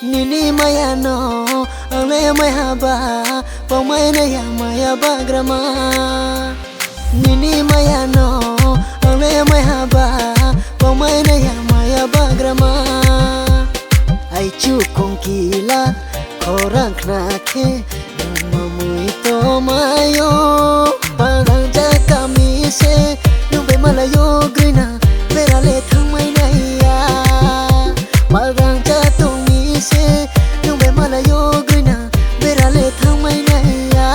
Nini maya no ale maya ba pamai na ya maya ba grama Nini maya no ale maya ba pamai na ya maya ba grama Ai chu kongkila korang knake mamui to mayo parang jaka mi se nube malayo grina berale thamai na ya parang jatuh se nung be malayo grina berale thamai na ya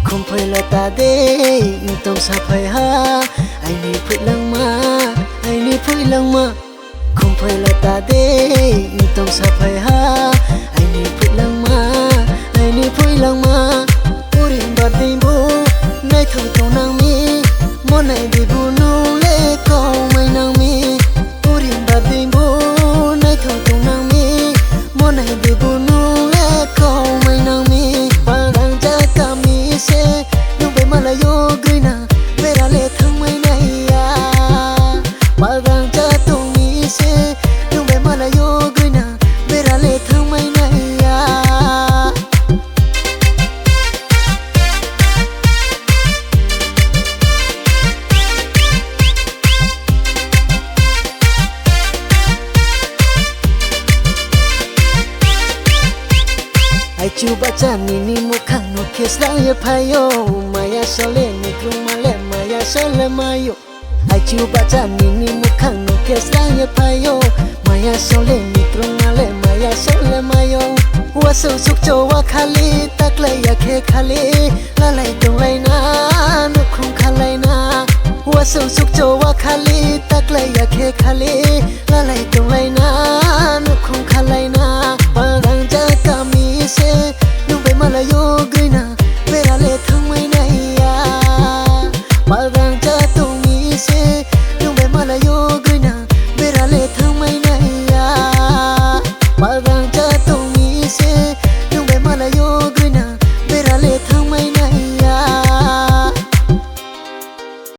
Kompai lata de tong sapai ha ai ni phui lang ma Kompai lata de tong sapai ha ai ni phui lang ma urin ba ding bu nai thau tong nang mi mo nai de bu nu le ko mai nang mi urin ba ding bu nai thau tong nang mi mo nai de bu nu le ko mai nang mi parang jaka mi se nu be malayo grina berale thamai na ya parang jatuh mi se nu be malayo grina berale thamai na ya Ai chu baca nini mukhang no kes lang ye phayo maya sole ni krung male maya sole mayo Ai chu baca nini mukhang no kes lang ye phayo maya sole ni krung male maya sole mayo wa so suk cho wa khali taklai ya khe khali la lai tong lai na nu khung khalai na wa so suk cho wa khali taklai ya khe khali la lai tong lai na